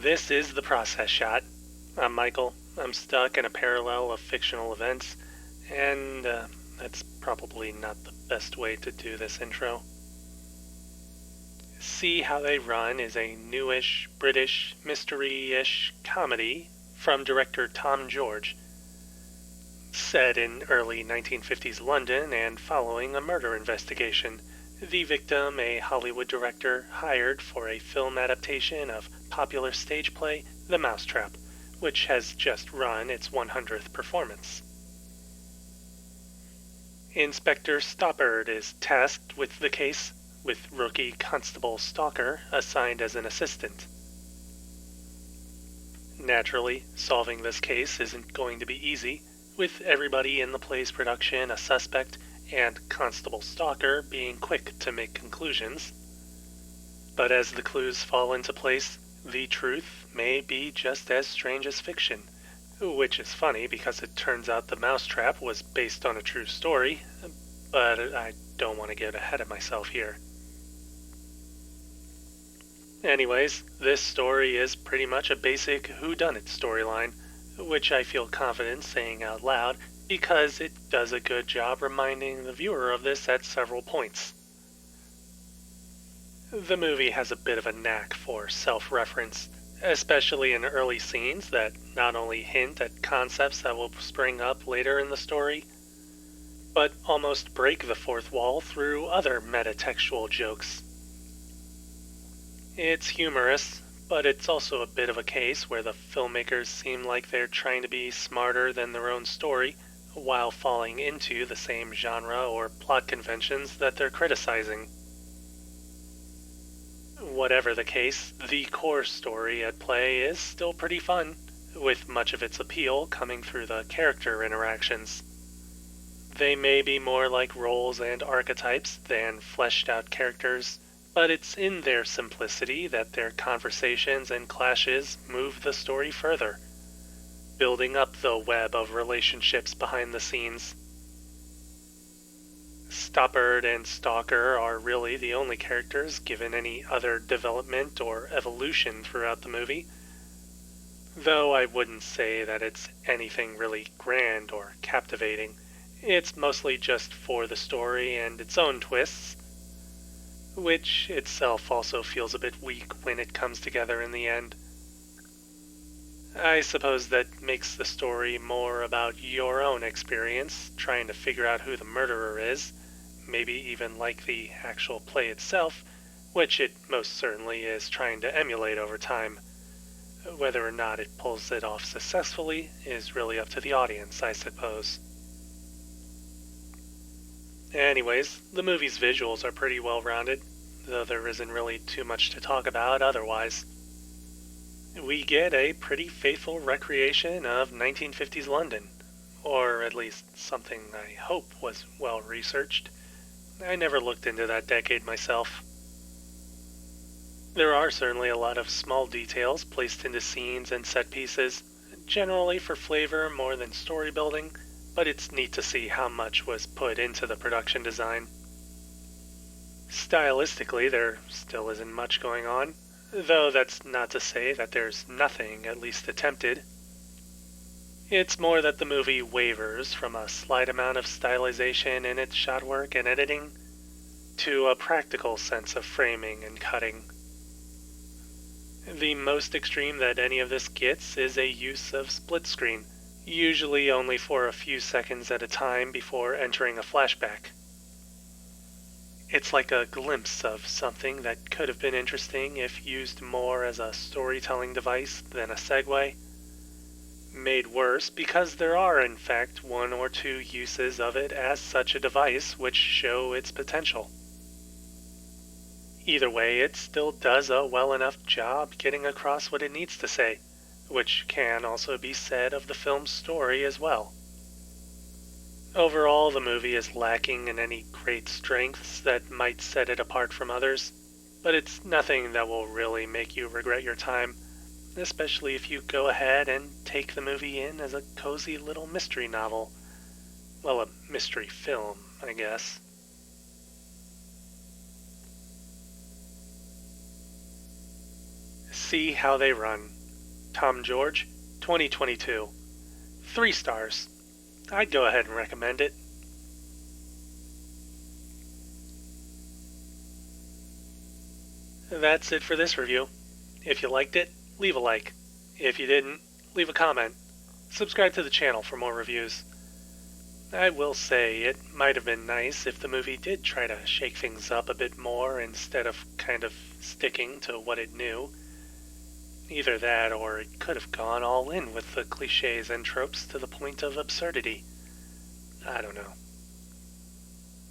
This is The Process Shot. I'm Michael. I'm stuck in a parallel of fictional events, and that's probably not the best way to do this intro. See How They Run is a newish, British, mystery-ish comedy from director Tom George, set in early 1950s London and following a murder investigation. The victim, a Hollywood director, hired for a film adaptation of popular stage play The Mousetrap, which has just run its 100th performance. Inspector Stoppard is tasked with the case, with rookie Constable Stalker assigned as an assistant. Naturally, solving this case isn't going to be easy, with everybody in the play's production a suspect and Constable Stalker being quick to make conclusions. But as the clues fall into place, the truth may be just as strange as fiction, which is funny because it turns out The Mousetrap was based on a true story, but I don't want to get ahead of myself here. Anyways, this story is pretty much a basic whodunit storyline, which I feel confident saying out loud because it does a good job reminding the viewer of this at several points. The movie has a bit of a knack for self-reference, especially in early scenes that not only hint at concepts that will spring up later in the story, but almost break the fourth wall through other metatextual jokes. It's humorous, but it's also a bit of a case where the filmmakers seem like they're trying to be smarter than their own story, while falling into the same genre or plot conventions that they're criticizing. Whatever the case, the core story at play is still pretty fun, with much of its appeal coming through the character interactions. They may be more like roles and archetypes than fleshed out characters, but it's in their simplicity that their conversations and clashes move the story further, building up the web of relationships behind the scenes. Stoppard and Stalker are really the only characters given any other development or evolution throughout the movie, though I wouldn't say that it's anything really grand or captivating. It's mostly just for the story and its own twists, which itself also feels a bit weak when it comes together in the end. I suppose that makes the story more about your own experience, trying to figure out who the murderer is, maybe even like the actual play itself, which it most certainly is trying to emulate over time. Whether or not it pulls it off successfully is really up to the audience, I suppose. Anyways, the movie's visuals are pretty well rounded, though there isn't really too much to talk about otherwise. We get a pretty faithful recreation of 1950s London, or at least something I hope was well researched. I never looked into that decade myself. There are certainly a lot of small details placed into scenes and set pieces, generally for flavor more than story building, but it's neat to see how much was put into the production design. Stylistically, there still isn't much going on, though that's not to say that there's nothing at least attempted. It's more that the movie wavers from a slight amount of stylization in its shot work and editing to a practical sense of framing and cutting. The most extreme that any of this gets is a use of split screen, usually only for a few seconds at a time before entering a flashback. It's like a glimpse of something that could have been interesting if used more as a storytelling device than a segue. Made worse because there are in fact one or two uses of it as such a device which show its potential. Either way, it still does a well enough job getting across what it needs to say, which can also be said of the film's story as well. Overall, the movie is lacking in any great strengths that might set it apart from others, but it's nothing that will really make you regret your time, especially if you go ahead and take the movie in as a cozy little mystery novel. Well, a mystery film, I guess. see how they run. Tom George, 2022. 3 stars. I'd go ahead and recommend it. That's it for this review. If you liked it, leave a like. If you didn't, leave a comment. Subscribe to the channel for more reviews. I will say, it might have been nice if the movie did try to shake things up a bit more instead of kind of sticking to what it knew. Either that, or it could have gone all in with the cliches and tropes to the point of absurdity. I don't know.